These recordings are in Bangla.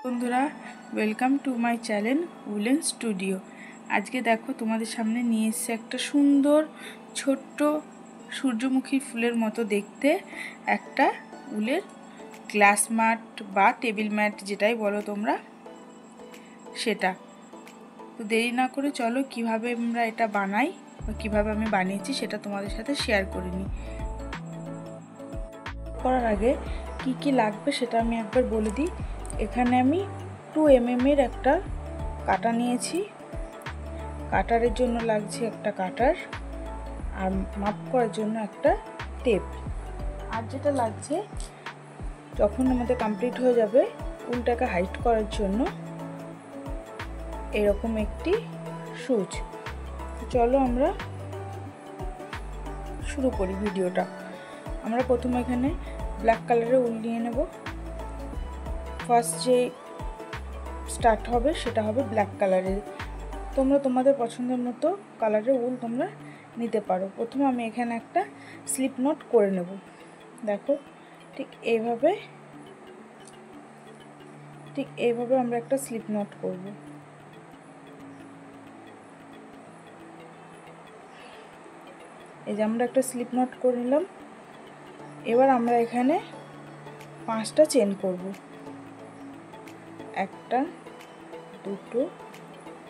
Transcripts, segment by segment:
বন্ধুরা, welcome to my channel woollen studio. আজকে দেখো তোমাদের সামনে নিয়ে এসেছে একটা সুন্দর ছোট্ট সূর্যমুখী ফুলের মতো দেখতে একটা উলের গ্লাস ম্যাট বা টেবিল ম্যাট, যেটাই বলো তোমরা, সেটা। তো দেরি না করে চলো কিভাবে আমরা এটা বানাই বা কীভাবে আমি বানিয়েছি সেটা তোমাদের সাথে শেয়ার করে নিই। করার আগে কি কি লাগবে সেটা আমি একবার বলে দিই। এখানে আমি 2 mm এর একটা কাটা নিয়েছি। কাটারের জন্য লাগছে একটা কাটার, আর মাপ করার জন্য একটা টেপ। আর যেটা লাগছে যখন আমাদের কমপ্লিট হয়ে যাবে উলটাকে হাইট করার জন্য এরকম একটি সুচ। চলো আমরা শুরু করি ভিডিওটা। আমরা প্রথমে এখানে ব্ল্যাক কালারের উল নিয়ে নেব। ফার্স্ট যে স্টার্ট হবে সেটা হবে ব্ল্যাক কালারের। তোমরা তোমাদের পছন্দের মতো কালারের উল তোমরা নিতে পারো। প্রথমে আমি এখানে একটা স্লিপ নট করে নেব। দেখো ঠিক এইভাবে আমরা একটা স্লিপ নট করব। এই যে আমরা একটা স্লিপ নট করে নিলাম। এবার আমরা এখানে 5টা চেন করব। 1টা 2টো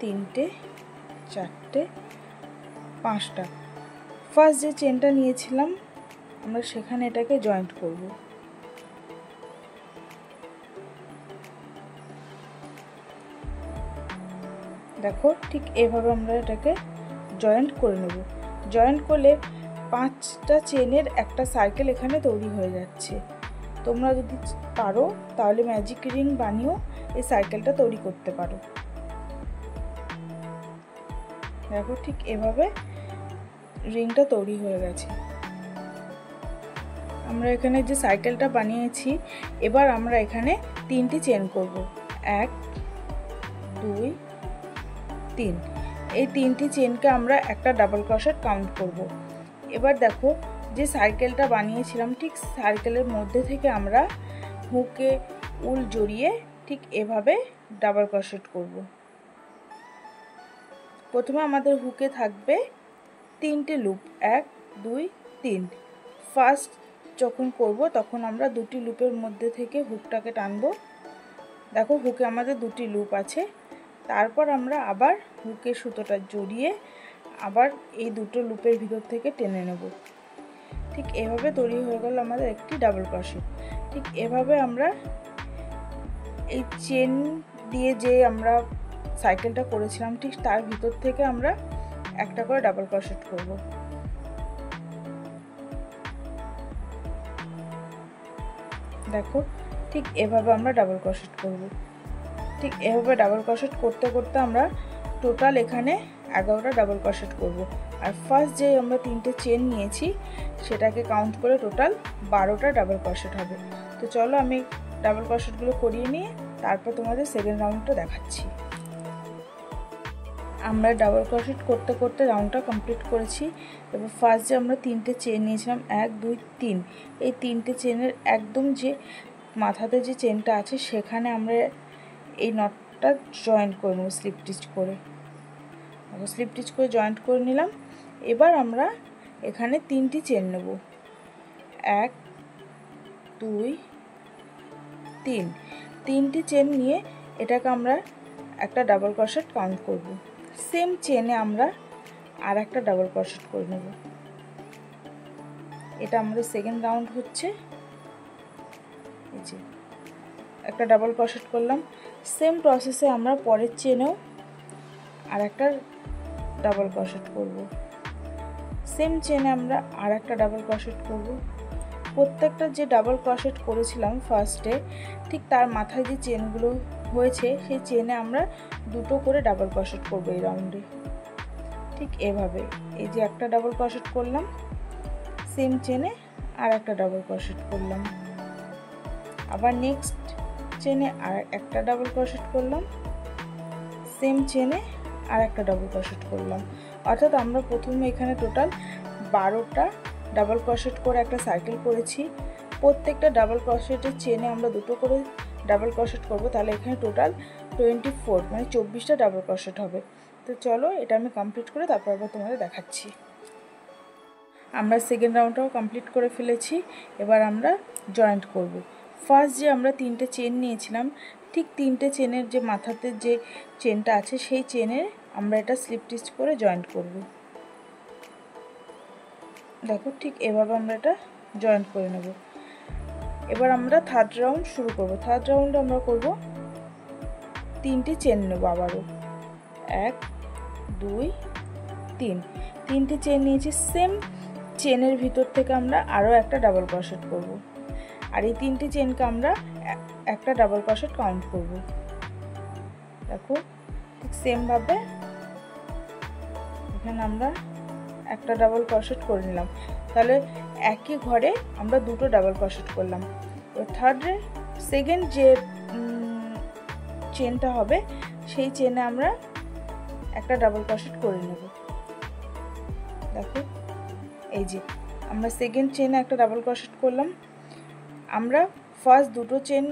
3টে 4টে 5টা। ফার্স্ট যে চেনটা নিয়েছিলাম আমরা সেখানে এটাকে জয়েন্ট করব। দেখো ঠিক এভাবে আমরা এটাকে জয়েন্ট করে নেব। জয়েন্ট করলে 5টা চেনের একটা সার্কেল এখানে তৈরি হয়ে যাচ্ছে। তোমরা যদি পারো তাহলে ম্যাজিক রিং বানিয়েও এই সার্কেলটা তৈরি করতে পারো। দেখো ঠিক এভাবে রিংটা তৈরি হয়ে গেছে। আমরা এখানে যে সার্কেলটা বানিয়েছি, এবার আমরা এখানে 3টি চেন করব। 1 2 3। এই 3টি চেনকে আমরা একটা ডাবল ক্রোশেট কাউন্ট করব। এবার দেখো যে সার্কেলটা বানিয়েছিলাম ঠিক সার্কেলের মধ্যে থেকে আমরা হুকে উল জড়িয়ে ঠিক এভাবে ডাবল ক্রোশেট করব। প্রথমে আমাদের হুকে থাকবে 3টে লুপ, 1 2 3। ফার্স্ট যখন করব তখন আমরা 2টি লুপের মধ্যে থেকে হুকটাকে টানবো। দেখো হুকে আমাদের 2টি লুপ আছে। তারপর আমরা আবার হুকের সুতোটা জড়িয়ে আবার এই 2টো লুপের ভিতর থেকে টেনে নেব। ঠিক এভাবে তৈরি হয়ে গেল আমাদের একটি ডাবল ক্রোশেট। ঠিক এভাবে আমরা এই চেন দিয়ে যে আমরা সাইকেলটা করেছিলাম ঠিক তার ভিতর থেকে আমরা একটা করে ডাবল ক্রোশেট করব। দেখো ঠিক এভাবে আমরা ডাবল ক্রোশেট করব। ঠিক এভাবে ডাবল ক্রোশেট করতে করতে আমরা টোটাল এখানে 11টা ডাবল ক্রোশেট করব। আর ফার্স্ট যে আমরা 3টে চেন নিয়েছি সেটাকে কাউন্ট করে টোটাল 12টা ডাবল ক্রোশেট হবে। তো চলো আমি ডাবল ক্রোশেটগুলো করিয়ে নিয়ে তারপর তোমাদের সেকেন্ড রাউন্ডটা দেখাচ্ছি। আমরা ডাবল ক্রোশেট করতে করতে রাউন্ডটা কমপ্লিট করেছি। এবার ফার্স্ট যে আমরা 3টে চেন নিয়েছিলাম 1 2 3, এই 3টে চেনের একদম যে মাথাতে যে চেনটা আছে সেখানে আমরা এই নটটা জয়েন্ট করে নেব স্লিপ স্টিচ করে। স্লিপ স্টিচ করে জয়েন্ট করে নিলাম। এবার আমরা এখানে 3টি চেন নেব, 1 2 3। 3টি চেন নিয়ে এটাকে আমরা একটা ডাবল ক্রোশেট কাউন্ট করব। সেম চেনে আমরা আর একটা ডাবল ক্রোশেট করে নেব। এটা আমাদের সেকেন্ড রাউন্ড হচ্ছে। এই যে একটা ডাবল ক্রোশেট করলাম। সেম প্রসেসে আমরা পরের চেনেও আর একটা ডাবল ক্রোশেট করব। সেম চেনে আমরা আর একটা ডাবল ক্রোশেট করব। প্রত্যেকটা যে ডাবল ক্রোশেট করেছিলাম ফার্স্টে ঠিক তার মাথায় যে চেনগুলো হয়েছে সেই চেনে আমরা 2টো করে ডাবল ক্রোশেট করব এই রাউন্ডে। ঠিক এভাবে এই যে একটা ডাবল ক্রোশেট করলাম, সেম চেনে আর একটা ডাবল ক্রোশেট করলাম, আবার নেক্সট চেনে আর একটা ডাবল ক্রোশেট করলাম, সেম চেনে আর একটা ডাবল ক্রোশেট করলাম। অর্থাৎ আমরা প্রথমে এখানে টোটাল 12টা ডাবল ক্রোশেট করে একটা সার্কেল করেছি। প্রত্যেকটা ডাবল ক্রোশেটের চেনে আমরা 2টো করে ডাবল ক্রোশেট করব, তাহলে এখানে টোটাল 24 মানে 24টা ডাবল ক্রোশেট হবে। তো চলো এটা আমি কমপ্লিট করে তারপর আবার তোমাদের দেখাচ্ছি। আমরা সেকেন্ড রাউন্ডটাও কমপ্লিট করে ফেলেছি। এবার আমরা জয়েন্ট করব। ফার্স্ট যে আমরা 3টে চেন নিয়েছিলাম, ঠিক 3টে চেনের যে মাথাতে যে চেনটা আছে সেই চেনে আমরা এটা স্লিপ স্টিচ করে জয়েন্ট করব। দেখো ঠিক এভাবে আমরা এটা জয়েন্ট করে নেব। এবার আমরা থার্ড রাউন্ড শুরু করব। থার্ড রাউন্ড আমরা করব 3টে চেন নেব আবারও, 1 2 3, 3টে চেন নিয়েছি। সেম চেনের ভিতর থেকে আমরা আরও একটা ডাবল ক্রোশেট করব, আর এই 3টে চেনকে আমরা একটা ডাবল ক্রোশেট কাউন্ট করব। দেখো ঠিক সেমভাবে এখানে আমরা একটা ডাবল ক্রোশেট করে নিলাম, তাহলে একই ঘরে আমরা দুটো ডাবল ক্রোশেট করলাম। এবার থার্ডে সেকেন্ড যে চেনটা হবে সেই চেনে আমরা একটা ডাবল ক্রোশেট করে নেব। দেখো এই যে আমরা সেকেন্ড চেনে একটা ডাবল ক্রোশেট করলাম। আমরা ফার্স্ট দুটো চেন,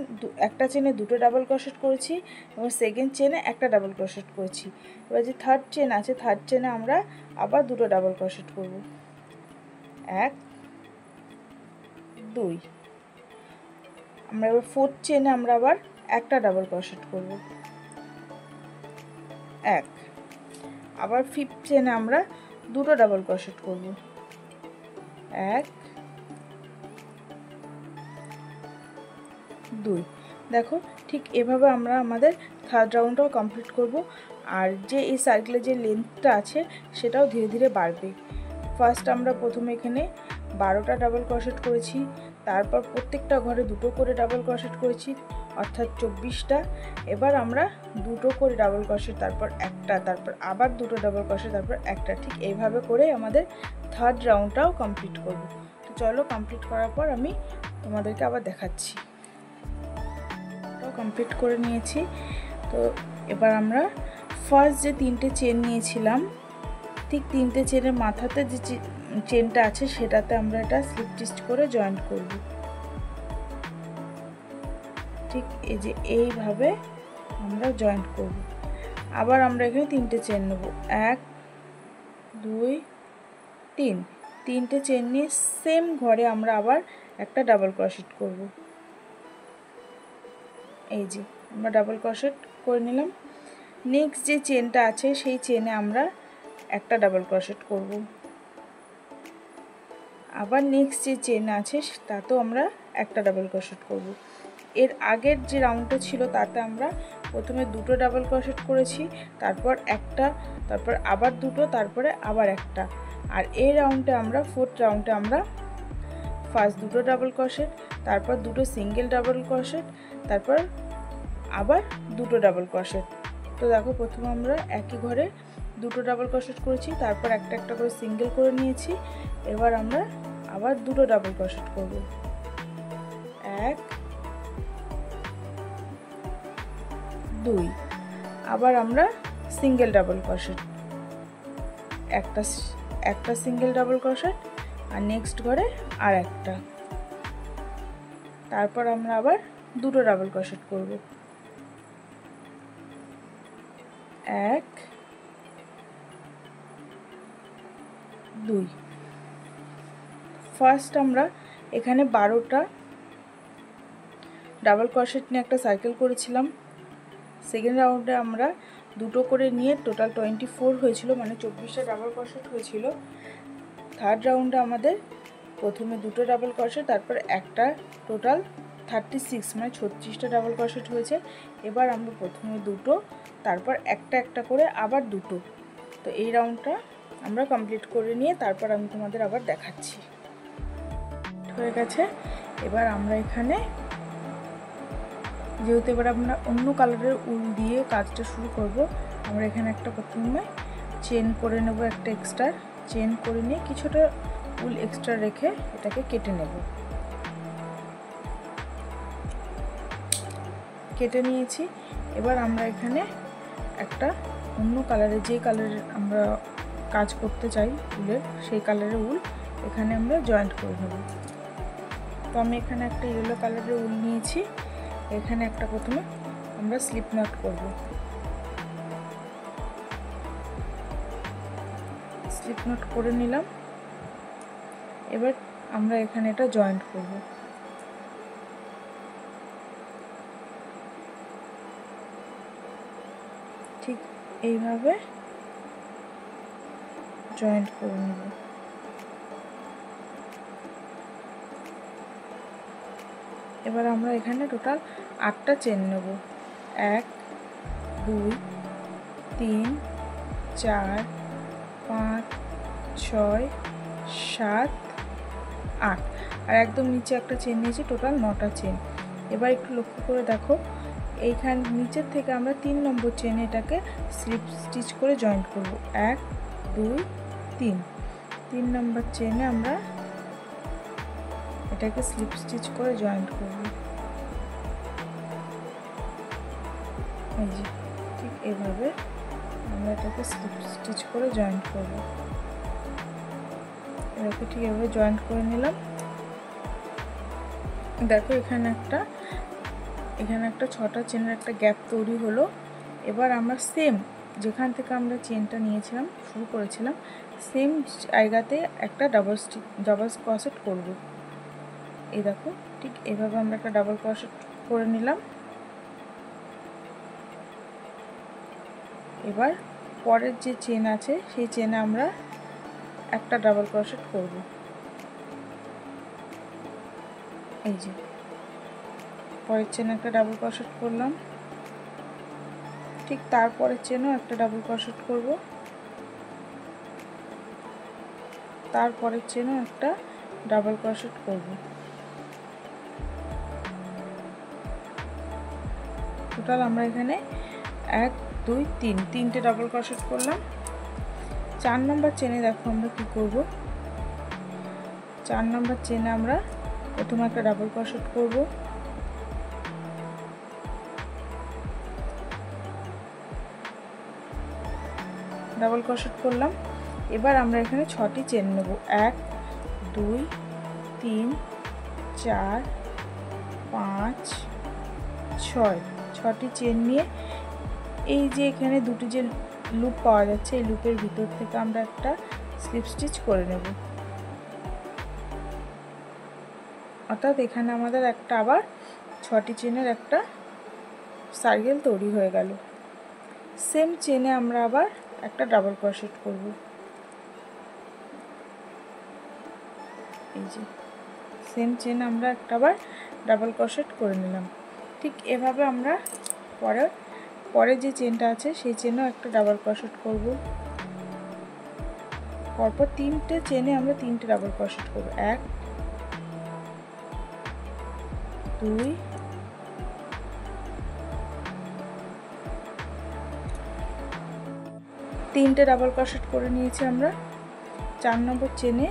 একটা চেনে দুটো ডাবল ক্রোশেট করেছি এবং সেকেন্ড চেনে একটা ডাবল ক্রোশেট করেছি। এবার যে থার্ড চেন আছে, থার্ড চেনে আমরা আবার দুটো ডাবল ক্রোশেট করব, 1 2। আমরা এবার ফোর্থ চেনে আমরা আবার একটা ডাবল ক্রোশেট করব, 1। আবার ফিফথ চেনে আমরা দুটো ডাবল ক্রোশেট করব, 1 2। দেখো ঠিক এভাবে আমরা আমাদের থার্ড রাউন্ডটাও কমপ্লিট করব। আর যে এই সার্কেলের যে লেন্থটা আছে সেটাও ধীরে ধীরে বাড়বে। ফার্স্ট আমরা প্রথমে এখানে 12টা ডাবল ক্রোশেট করেছি, তারপর প্রত্যেকটা ঘরে দুটো করে ডাবল ক্রোশেট করেছি, অর্থাৎ 24টা। এবার আমরা দুটো করে ডাবল ক্রোশেট, তারপর একটা, তারপর আবার দুটো ডাবল ক্রোশেট, তারপর একটা। ঠিক এইভাবে করে আমাদের থার্ড রাউন্ডটাও কমপ্লিট করব। তো চলো কমপ্লিট করার পর আমি তোমাদেরকে আবার দেখাচ্ছি। কমপ্লিট করে নিয়েছি। তো এবার আমরা ফার্স্ট যে 3টে চেন নিয়েছিলাম, ঠিক 3টে চেনের মাথাতে যে চেনটা আছে সেটাতে আমরা এটা স্লিপ স্টিচ করে জয়েন্ট করব। ঠিক এই যে এইভাবে আমরা জয়েন্ট করব। আবার আমরা এখানে 3টে চেন নেব, 1 2 3। 3টে চেন নিয়ে সেম ঘরে আমরা আবার একটা ডাবল ক্রোশেট করব। এই যে আমরা ডাবল ক্রোশেট করে নিলাম। নেক্সট যে চেনটা আছে সেই চেনে আমরা একটা ডাবল ক্রোশেট করব। আবার নেক্সট যে চেন আছে তাতেও আমরা একটা ডাবল ক্রোশেট করব। এর আগের যে রাউন্ডটা ছিল তাতে আমরা প্রথমে দুটো ডাবল ক্রোশেট করেছি, তারপর একটা, তারপর আবার দুটো, তারপরে আবার একটা। আর এই রাউন্ডে আমরা ফোর্থ রাউন্ডে আমরা ফার্স্ট দুটো ডাবল ক্রোশেট, তারপর দুটো সিঙ্গেল ডাবল ক্রোশেট, তারপর আবার দুটো ডাবল ক্রোশেট। তো দেখো প্রথমে আমরা একই ঘরে দুটো ডাবল ক্রোশেট করেছি, তারপর একটা একটা করে সিঙ্গেল করে নিয়েছি। এবার আমরা আবার দুটো ডাবল ক্রোশেট করব, 1 2। আবার আমরা সিঙ্গেল ডাবল ক্রোশেট, একটা সিঙ্গেল ডাবল ক্রোশেট, আর নেক্সট ঘরে আর একটা। তারপর আমরা আবার দুটো ডাবল ক্রোশেট করব, 1 2। ফার্স্ট আমরা এখানে 12টা ডাবল ক্রোশেট নিয়ে একটা সার্কেল করেছিলাম। সেকেন্ড রাউন্ডে আমরা দুটো করে নিয়ে টোটাল 24 হয়েছিল, মানে 24টা ডাবল ক্রোশেট হয়েছিল। থার্ড রাউন্ডে আমাদের প্রথমে দুটো ডাবল ক্রোশেট, তারপর একটা, টোটাল 36 মানে 36টা ডাবল ক্রোশেট হয়েছে। এবার আমরা প্রথমে দুটো, তারপর একটা একটা করে আবার দুটো। তো এই রাউন্ডটা আমরা কমপ্লিট করে নিয়ে তারপর আমি তোমাদের আবার দেখাচ্ছি। হয়ে গেছে। এবার আমরা এখানে যেহেতু এবার আমরা অন্য কালারের উল দিয়ে কাজটা শুরু করব, আমরা এখানে একটা প্রথমে চেন করে নেব, একটা এক্সট্রা চেন করে নিয়ে কিছুটা উল এক্সট্রা রেখে এটাকে কেটে নেব। কেটে নিয়েছি। এবার আমরা এখানে একটা অন্য কালারের, যে কালারের আমরা কাজ করতে চাই উলের, সেই কালারের উল এখানে আমরা জয়েন্ট করে নেব। তো আমি এখানে একটা ইয়েলো কালারের উল নিয়েছি। এখানে একটা প্রথমে আমরা স্লিপ নট করব। স্লিপ নট করে নিলাম। এবার আমরা এখানে এটা জয়েন্ট করব। ঠিক এইভাবে জয়েন্ট করে নেব। এবার আমরা এখানে টোটাল 8টা চেন নেব। 1 2 3 4 5 6 7 8 আর একদম নিচে একটা চেন নিয়েছি, টোটাল 9টা চেন। এবার একটু লক্ষ্য করে দেখো, এইখান নিচের থেকে আমরা 3 নম্বর চেনে এটাকে স্লিপ স্টিচ করে জয়েন্ট করব। 1 2 3 3 নম্বর চেনে আমরা এটাকে স্লিপ স্টিচ করে জয়েন্ট করব। এই যে ঠিক এইভাবে আমরা এটাকে স্লিপ স্টিচ করে জয়েন্ট করব। এটাকে ঠিক এভাবে জয়েন্ট করে নিলাম। দেখো এখানে একটা 6টা চেনের একটা গ্যাপ তৈরি হলো। এবার আমরা সেম যেখান থেকে আমরা চেনটা নিয়েছিলাম, শুরু করেছিলাম, সেম জায়গাতে একটা ডাবল ক্রোশেট করব। এই দেখো ঠিক এইভাবে আমরা একটা ডাবল ক্রোশেট করে নিলাম। এবার পরের যে চেন আছে সেই চেনে আমরা একটা ডাবল ক্রোশেট করব। এই যে পরের চেনে একটা ডাবল ক্রোশেট করলাম, ঠিক তারপরের চেনেও একটা ডাবল ক্রোশেট করব, তারপরের চেনেও একটা ডাবল ক্রোশেট করব। টোটাল আমরা এখানে 1 2 3 তিনটে ডাবল ক্রোশেট করলাম। 4 নম্বর চেনে দেখো আমরা কি করব। 4 নম্বর চেনে আমরা প্রথমে একটা ডাবল ক্রোশেট করব, ডাবল ক্রোশেট করলাম। এবার আমরা এখানে 6টি চেন নেব। 1 2 3 4 5 6 6টি চেন নিয়ে এই যে এখানে দুটি যে লুপ পাওয়া যাচ্ছে, এই লুপের ভিতর থেকে আমরা একটা স্লিপ স্টিচ করে নেব। অর্থাৎ এখানে আমাদের একটা আবার 6টি চেনের একটা সার্কেল তৈরি হয়ে গেল। সেম চেনে আমরা আবার একটা ডাবল ক্রোশেট করব। এই যে সেম চেন আমরা একটা আবার ডাবল ক্রোশেট করে নিলাম। ঠিক এভাবে আমরা পরে যে চেনটা আছে সেই চেনেও একটা ডাবল ক্রোশেট করব। পরপর 3টে চেনে আমরা 3টে ডাবল ক্রোশেট করব। 1 2 3টে ডাবল ক্রোশেট করে নিয়েছি আমরা। 4 নম্বর চেনে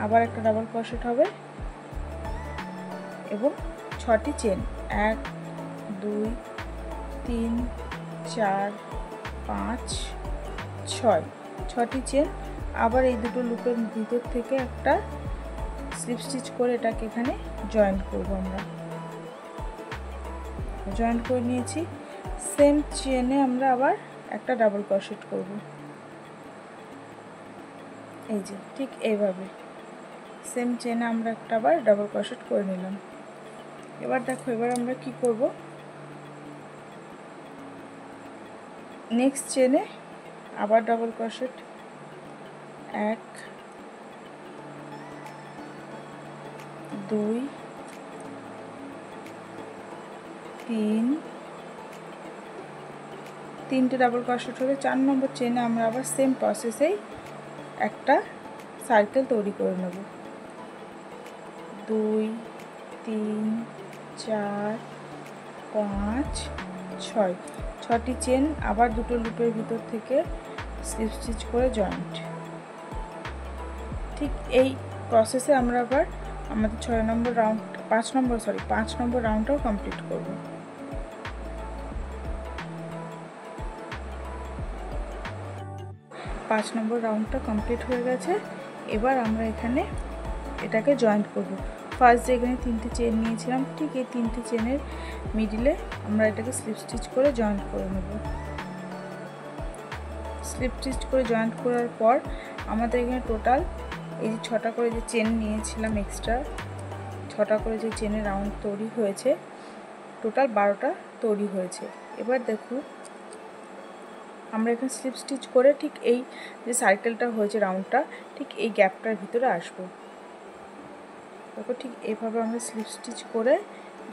আবার একটা ডাবল ক্রোশেট হবে এবং 6টি চেন 1 2 3 4 5 6 6টি চেন আবার এই দুটো লুপের ভিতর থেকে একটা স্লিপ স্টিচ করে এটাকে এখানে জয়েন্ট করব। আমরা জয়েন্ট করে নিয়েছি। সেম চেনে আমরা আবার একটা ডাবল ক্রোশেট করব। এই যে ঠিক এইভাবে সেম চেনে আমরা একটা আবার ডাবল ক্রোশেট করে নিলাম। এবার দেখো এবার আমরা কি করব, নেক্সট চেনে আবার ডাবল ক্রোশেট 1 2 3 তিনটে ডাবল ক্রোশেট হলে 4 নম্বর চেনে আমরা আবার সেম প্রসেসেই একটা সার্কেল তৈরি করে নেব। 2 3 4 5 6 6টি চেন আবার দুটো লুপের ভিতর থেকে স্লিপ স্টিচ করে জয়েন্ট। ঠিক এই প্রসেসে আমরা আবার আমাদের 5 নম্বর রাউন্ডটাও কমপ্লিট করব। 5 নম্বর রাউন্ডটা কমপ্লিট হয়ে গেছে। এবার আমরা এখানে এটাকে জয়েন্ট করব। ফার্স্ট যে এখানে 3টে চেন নিয়েছিলাম, ঠিক এই 3টে চেনের মিডিলে আমরা এটাকে স্লিপ স্টিচ করে জয়েন্ট করে নেব। স্লিপ স্টিচ করে জয়েন্ট করার পর আমাদের এখানে টোটাল এই যে 6টা করে যে চেন নিয়েছিলাম এক্সট্রা, 6টা করে যে চেনের রাউন্ড তৈরি হয়েছে, টোটাল 12টা তৈরি হয়েছে। এবার দেখো আমরা এখানে স্লিপ স্টিচ করে ঠিক এই যে সার্কেলটা হয়েছে রাউন্ডটা, ঠিক এই গ্যাপটার ভিতরে আসবো। দেখো ঠিক এইভাবে আমরা স্লিপ স্টিচ করে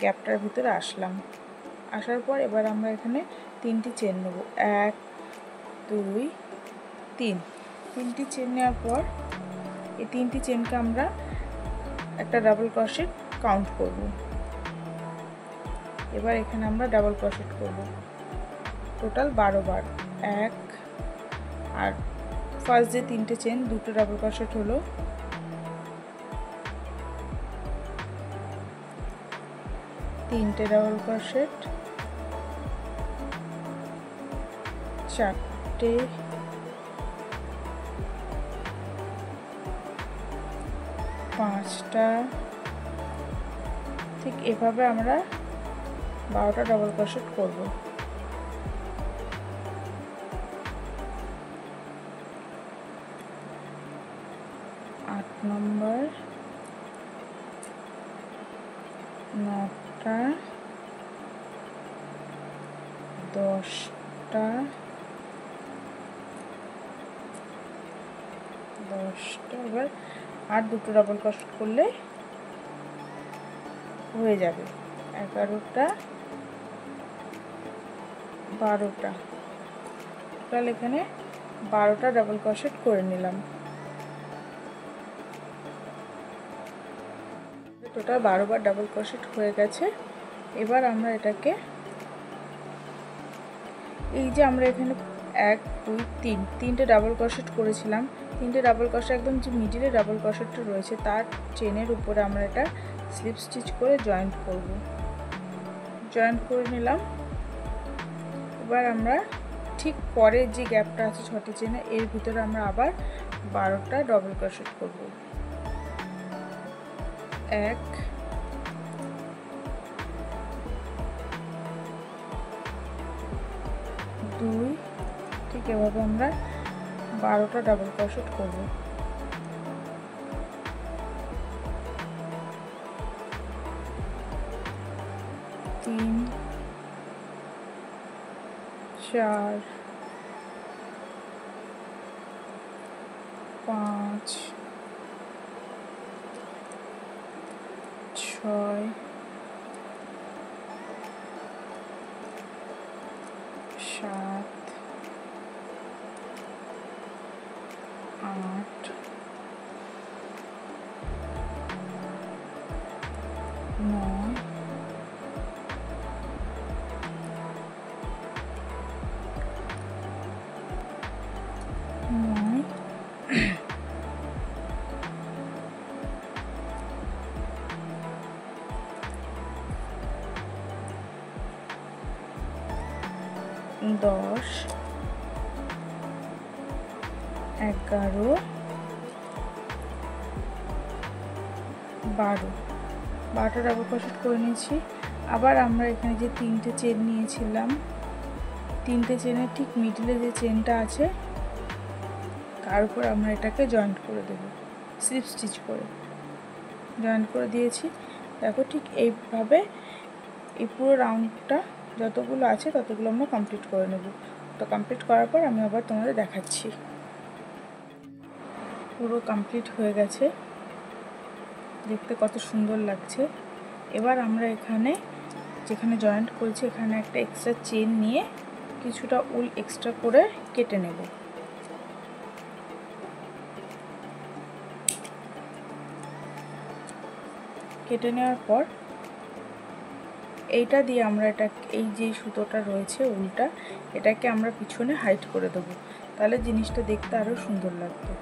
গ্যাপটার ভিতরে আসলাম। আসার পর এবার আমরা এখানে 3টি চেন নেব, 1 2 3। 3টি চেন নেওয়ার পর এই 3টি চেনকে আমরা একটা ডাবল ক্রোশেট কাউন্ট করব। এবার এখানে আমরা ডাবল ক্রোশেট করব টোটাল 12 বার। 1 আর ফার্স্ট যে 3টে চেন, 2টো ডাবল ক্রোশেট হলো, 3টে ডাবল ক্রোশেট, 4টে, 5টা, ঠিক এভাবে আমরা 12টা ডাবল ক্রোশেট করব। নম্বর 9টা, 10টা, 10টা। এবার আর 2টো ডাবল ক্রোশেট করলে হয়ে যাবে। 11টা, 12টা, টোটাল এখানে 12টা ডাবল ক্রোশেট করে নিলাম। টোটাল 12 বার ডাবল ক্রোশেট হয়ে গেছে। এবার আমরা এটাকে এই যে আমরা এখানে 1 2 3 তিনটে ডাবল ক্রোশেট করেছিলাম, 3টে ডাবল ক্রোশেট একদম যে মিডিলে ডাবল ক্রোশেটটা রয়েছে তার চেনের উপরে আমরা এটা স্লিপ স্টিচ করে জয়েন্ট করব। জয়েন্ট করে নিলাম। এবার আমরা ঠিক পরে যে গ্যাপটা আছে 6টি চেনে, এর ভিতরে আমরা আবার 12টা ডাবল ক্রোশেট করব। 1 2, ঠিক এভাবে আমরা 12টা ডাবল ক্রোশেট করব। 3 4 5 6 7 8 9 10 11 12, 12টা ডাবল ক্রোশেট করে নিয়েছি। আবার আমরা এখানে যে 3টে চেন নিয়েছিলাম, 3টে চেনের ঠিক মিডলে যে চেনটা আছে তার উপর আমরা এটাকে জয়েন্ট করে দেব, স্লিপ স্টিচ করে জয়েন্ট করে দিয়েছি। দেখো ঠিক এইভাবে এই পুরো রাউন্ডটা যতগুলো আছে ততগুলো আমরা কমপ্লিট করে নেব। তো কমপ্লিট করার পর আমি আবার তোমাদের দেখাচ্ছি। পুরো কমপ্লিট হয়ে গেছে, দেখতে কত সুন্দর লাগছে। এবার আমরা এখানে যেখানে জয়েন্ট করেছি এখানে একটা এক্সট্রা চেন নিয়ে কিছুটা উল এক্সট্রা করে কেটে নেব। কেটে নেওয়ার পর এইটা দিয়ে আমরা এটা এই যে সুতোটা রয়েছে উলটা, এটাকে আমরা পিছনে হাইট করে দেবো, তাহলে জিনিসটা দেখতে আরও সুন্দর লাগবে।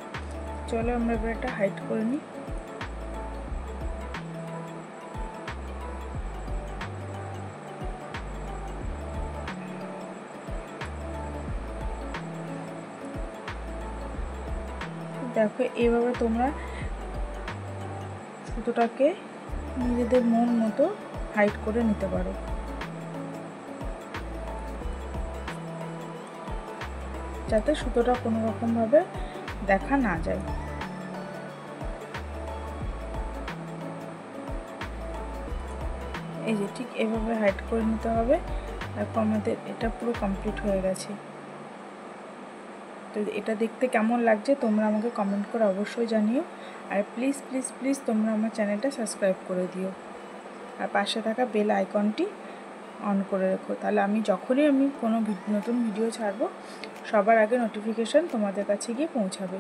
চলো আমরা এবার এটা হাইট করে নিই। দেখো এইভাবে তোমরা সুতোটাকে নিজেদের মন মতো হাইড করে নিতে পারো। যাতে সুতোটা কোনো রকমভাবে দেখা না যায়। এই যে ঠিক এভাবে হাইড করে নিতে হবে। দেখো আমাদের এটা পুরো কমপ্লিট হয়ে গেছে। তো এটা দেখতে কেমন লাগছে তোমরা আমাকে কমেন্ট করে অবশ্যই জানিও। আর প্লিজ প্লিজ প্লিজ তোমরা আমার চ্যানেলটা সাবস্ক্রাইব করে দিও, আর পাশে থাকা বেল আইকনটি অন করে রেখো। তাহলে আমি যখনই কোনো নতুন ভিডিও ছাড়বো সবার আগে নোটিফিকেশান তোমাদের কাছে গিয়ে পৌঁছাবে।